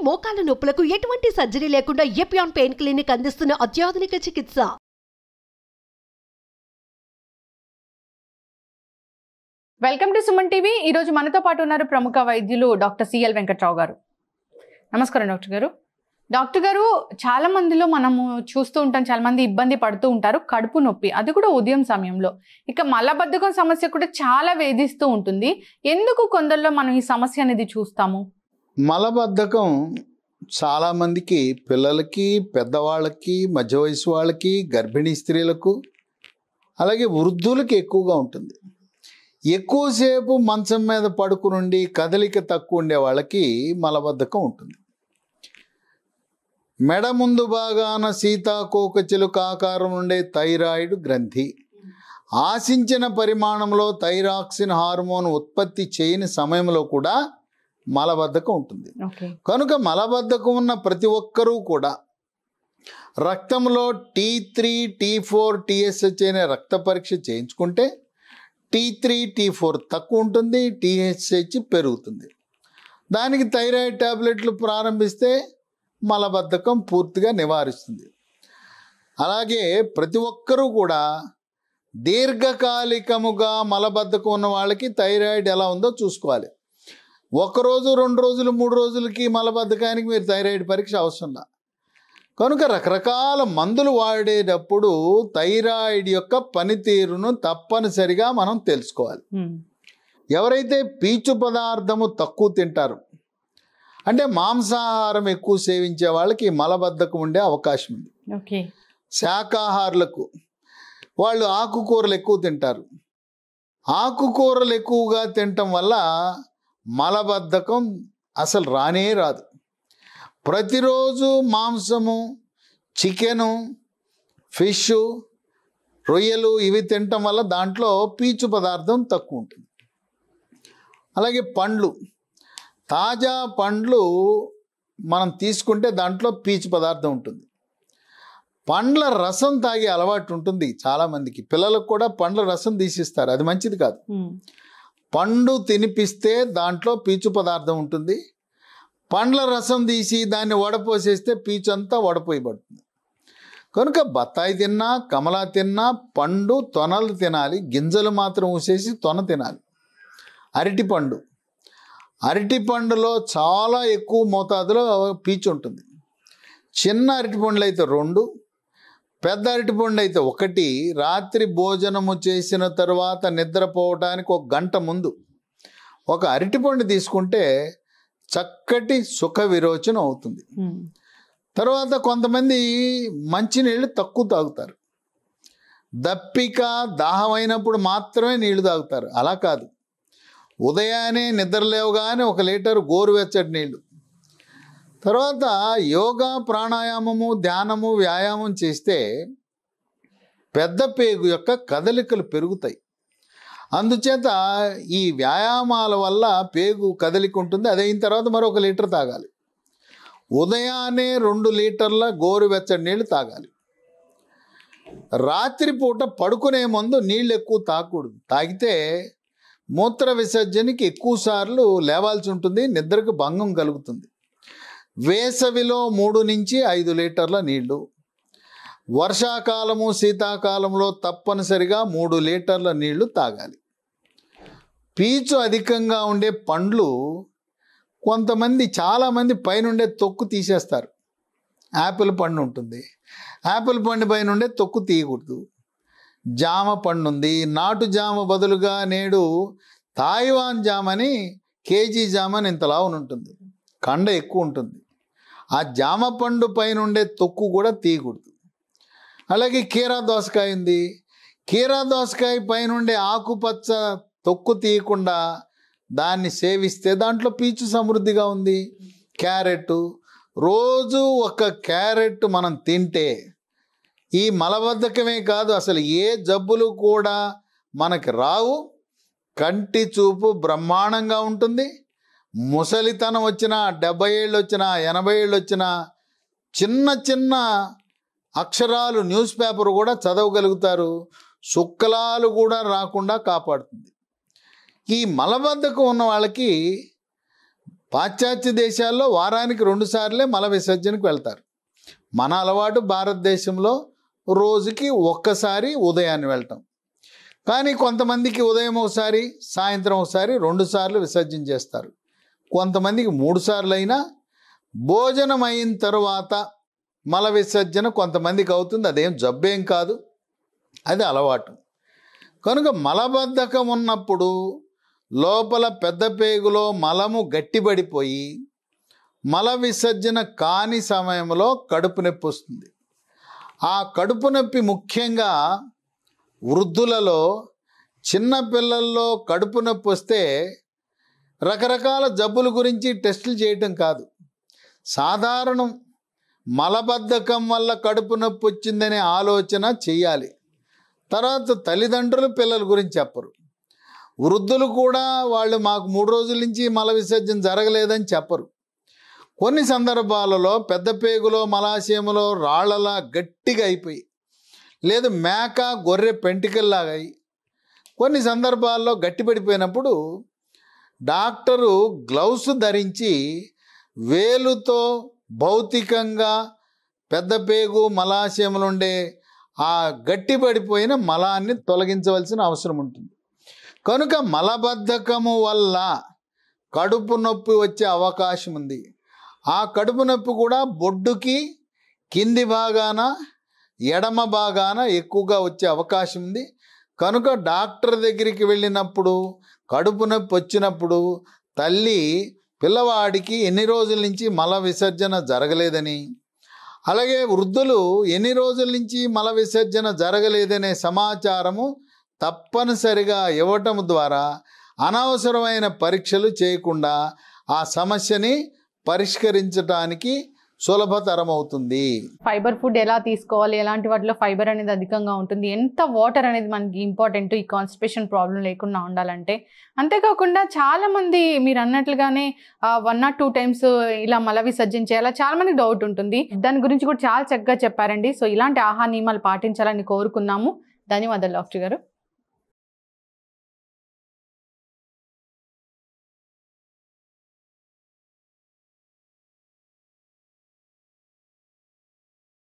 మోకాల నొప్పులకు ఎటువంటి సర్జరీ లేకుండా ఎపియాన్ పెయిన్ క్లినిక్ అందిస్తున్న అత్యాధునిక చికిత్స. Welcome to Suman TV. ఈ రోజు మనతో పాటు ఉన్నారు ప్రముఖ వైద్యులు డాక్టర్ సిఎల్ వెంకట్రావు గారు. నమస్కారం డాక్టర్ గారు. డాక్టర్ గారు, చాలా మందిలో మనము చూస్తూ ఉంటాం, చాలా మంది ఇబ్బంది పడుతూ ఉంటారు కడుపు నొప్పి, అది కూడా ఉదయం సమయంలో. ఇక మలబద్ధకం సమస్య కూడా చాలా వేధిస్తూ ఉంటుంది. ఎందుకు కొందరిలో మనం ఈ సమస్య అనేది చూస్తాము? మలబద్ధకం చాలామందికి, పిల్లలకి, పెద్దవాళ్ళకి, మధ్య వయసు వాళ్ళకి, గర్భిణీ స్త్రీలకు, అలాగే వృద్ధులకి ఎక్కువగా ఉంటుంది. ఎక్కువసేపు మంచం మీద పడుకునుండి కదలిక తక్కువ ఉండే వాళ్ళకి మలబద్ధకం ఉంటుంది. మెడ ముందు భాగాన సీతాకోకచిలుక ఆకారం ఉండే థైరాయిడ్ గ్రంథి ఆశించిన పరిమాణంలో థైరాక్సిన్ హార్మోన్ ఉత్పత్తి చేయని సమయంలో కూడా మలబద్ధకం ఉంటుంది. కనుక మలబద్ధకం ఉన్న ప్రతి ఒక్కరూ కూడా రక్తంలో T3, T4, TSH అనే రక్త పరీక్ష చేయించుకుంటే T3, T4 తక్కువ ఉంటుంది, TSH పెరుగుతుంది. దానికి థైరాయిడ్ టాబ్లెట్లు ప్రారంభిస్తే మలబద్ధకం పూర్తిగా నివారిస్తుంది. అలాగే ప్రతి ఒక్కరూ కూడా దీర్ఘకాలికముగా మలబద్ధకం ఉన్న వాళ్ళకి థైరాయిడ్ ఎలా ఉందో చూసుకోవాలి. ఒకరోజు, 2 రోజులు, 3 రోజులకి మలబద్ధకానికి మీరు థైరాయిడ్ పరీక్ష అవసరం లేదు. కనుక రకరకాల మందులు వాడేటప్పుడు థైరాయిడ్ యొక్క పనితీరును తప్పనిసరిగా మనం తెలుసుకోవాలి. ఎవరైతే పీచు పదార్థము తక్కువ తింటారు, అంటే మాంసాహారం ఎక్కువ సేవించే వాళ్ళకి మలబద్ధకం ఉండే అవకాశం ఉంది. శాకాహారులకు వాళ్ళు ఆకుకూరలు ఎక్కువ తింటారు. ఆకుకూరలు ఎక్కువగా తినటం వల్ల మలబద్ధకం అసలు రానే రాదు. ప్రతిరోజు మాంసము, చికెను, ఫిష్, రొయ్యలు ఇవి తినటం వల్ల దాంట్లో పీచు పదార్థం తక్కువ ఉంటుంది. అలాగే పండ్లు, తాజా పండ్లు మనం తీసుకుంటే దాంట్లో పీచు పదార్థం ఉంటుంది. పండ్ల రసం తాగే అలవాటు ఉంటుంది చాలామందికి. పిల్లలకు కూడా పండ్ల రసం తీసిస్తారు, అది మంచిది కాదు. పండు తినిపిస్తే దాంట్లో పీచు పదార్థం ఉంటుంది. పండ్ల రసం తీసి దాన్ని వడపోసేస్తే పీచు అంతా వడపోయబడుతుంది. కనుక బత్తాయి తిన్నా, కమలా తిన్నా పండు తొనలు తినాలి, గింజలు మాత్రం ఊసేసి తొన తినాలి. అరటిపండులో చాలా ఎక్కువ మోతాదులో పీచు ఉంటుంది. చిన్న అరటిపండ్లు అయితే 2, పెద్ద అరటిపండు అయితే 1. రాత్రి భోజనము చేసిన తర్వాత నిద్రపోవడానికి 1 గంట ముందు ఒక అరటిపండు తీసుకుంటే చక్కటి సుఖ విరోచనం అవుతుంది. తర్వాత కొంతమంది మంచినీళ్ళు తక్కువ తాగుతారు. దప్పిక, దాహమైనప్పుడు మాత్రమే నీళ్లు తాగుతారు. అలా కాదు, ఉదయాన్నే నిద్ర లేవగానే 1 లీటర్ గోరువెచ్చటి నీళ్ళు. తర్వాత యోగా, ప్రాణాయామము, ధ్యానము, వ్యాయామం చేస్తే పెద్ద పేగు యొక్క కదలికలు పెరుగుతాయి. అందుచేత ఈ వ్యాయామాల వల్ల పేగు కదలిక ఉంటుంది. అదైన తర్వాత మరో 1 లీటర్ తాగాలి. ఉదయాన్నే 2 లీటర్ల గోరువెచ్చటి నీళ్ళు తాగాలి. రాత్రిపూట పడుకునే ముందు నీళ్ళు ఎక్కువ తాగకూడదు. తాగితే మూత్ర విసర్జనకి ఎక్కువ సార్లు లేవాల్సి ఉంటుంది, నిద్రకు భంగం కలుగుతుంది. వేసవిలో 3 నుంచి 5 లీటర్ల నీళ్లు, వర్షాకాలము, శీతాకాలంలో తప్పనిసరిగా 3 లీటర్ల నీళ్లు తాగాలి. పీచు అధికంగా ఉండే పండ్లు చాలామంది పైనుండే తొక్కు తీసేస్తారు. యాపిల్ పండు ఉంటుంది, యాపిల్ పండు పైనుండే తొక్కు తీయకూడదు. జామ పండు ఉంది, నాటు జామ బదులుగా నేడు తాయివాన్ జామని, కేజీ జామని ఇంతలా ఉంటుంది, కండ ఎక్కువ ఉంటుంది. ఆ జామ పండు పైన ఉండే తొక్కు కూడా తీయకూడదు. అలాగే కీరా దోసకాయ ఉంది, కీరా దోసకాయ పైన ఉండే ఆకుపచ్చ తొక్కు తీయకుండా దాన్ని సేవిస్తే దాంట్లో పీచు సమృద్ధిగా ఉంది. క్యారెట్, రోజు 1 క్యారెట్ మనం తింటే ఈ మలబద్ధకమే కాదు, అసలు ఏ జబ్బులు కూడా మనకి రావు. కంటి చూపు బ్రహ్మాండంగా ఉంటుంది. ముసలితనం వచ్చినా, 70 ఏళ్ళు వచ్చినా, 80 ఏళ్ళు వచ్చినా చిన్న అక్షరాలు న్యూస్ పేపర్ కూడా చదవగలుగుతారు. శుక్లాలు కూడా రాకుండా కాపాడుతుంది. ఈ మలబద్ధకం ఉన్న వాళ్ళకి పాశ్చాత్య దేశాల్లో వారానికి 2 సార్లే మల విసర్జనకు వెళ్తారు. మన అలవాటు భారతదేశంలో రోజుకి ఒక్కసారి ఉదయాన్నే వెళ్ళటం. కానీ కొంతమందికి ఉదయం ఒకసారి, సాయంత్రం ఒకసారి 2 సార్లు విసర్జన చేస్తారు. కొంతమందికి 3 సార్లు అయినా భోజనం అయిన తర్వాత మల విసర్జన కొంతమందికి అవుతుంది. అదేం జబ్బేం కాదు, అది అలవాటు. కనుక మలబద్ధకం ఉన్నప్పుడు లోపల పెద్ద పేగులో మలము గట్టిపడిపోయి మల విసర్జన కాని సమయంలో కడుపు నొప్పి వస్తుంది. ఆ కడుపు నొప్పి ముఖ్యంగా వృద్ధులలో, చిన్నపిల్లల్లో కడుపు నొప్పి వస్తే రకరకాల జబ్బుల గురించి టెస్టులు చేయటం కాదు, సాధారణం మలబద్ధకం వల్ల కడుపు నొప్పి వచ్చిందనే ఆలోచన చేయాలి. తర్వాత తల్లిదండ్రులు పిల్లల గురించి చెప్పరు. వృద్ధులు కూడా వాళ్ళు మాకు 3 రోజుల నుంచి మల విసర్జన జరగలేదని చెప్పరు. కొన్ని సందర్భాలలో పెద్ద పేగులో మలాశయంలో రాళ్లలా గట్టిగా అయిపోయి, లేదు మేక గొర్రె పెంటికల్లాగా అయి, కొన్ని సందర్భాల్లో గట్టిపడిపోయినప్పుడు డాక్టరు గ్లౌస్ ధరించి వేలుతో భౌతికంగా పెద్ద పేగు మలాశయంలో ఉండే ఆ గట్టిపడిపోయిన మలాన్ని తొలగించవలసిన అవసరం ఉంటుంది. కనుక మలబద్ధకము వల్ల కడుపు నొప్పి వచ్చే అవకాశం ఉంది. ఆ కడుపు నొప్పి కూడా బొడ్డుకి కింది భాగాన, ఎడమ భాగాన ఎక్కువగా వచ్చే అవకాశం ఉంది. కనుక డాక్టర్ దగ్గరికి వెళ్ళినప్పుడు కడుపు నొప్పి వచ్చినప్పుడు తల్లి పిల్లవాడికి ఎన్ని రోజుల నుంచి మల విసర్జన జరగలేదని, అలాగే వృద్ధులు ఎన్ని రోజుల నుంచి మల విసర్జన జరగలేదనే సమాచారము తప్పనిసరిగా ఇవ్వటం ద్వారా అనవసరమైన పరీక్షలు చేయకుండా ఆ సమస్యని పరిష్కరించడానికి సులభతరం అవుతుంది. ఫైబర్ ఫుడ్ ఎలా తీసుకోవాలి, ఎలాంటి వాటిలో ఫైబర్ అనేది అధికంగా ఉంటుంది, ఎంత వాటర్ అనేది మనకి ఇంపార్టెంట్ ఈ కాన్స్టిపేషన్ ప్రాబ్లం లేకుండా ఉండాలంటే. అంతేకాకుండా చాలా మంది మీరు అన్నట్లుగానే 1 or 2 times ఇలా మల విసర్జన చేయాలా, చాలా మందికి డౌట్ ఉంటుంది. దాని గురించి కూడా చాలా చక్కగా చెప్పారండి. సో ఇలాంటి ఆహార నియమాలు పాటించాలని కోరుకున్నాము. ధన్యవాదాలు డాక్టర్ గారు.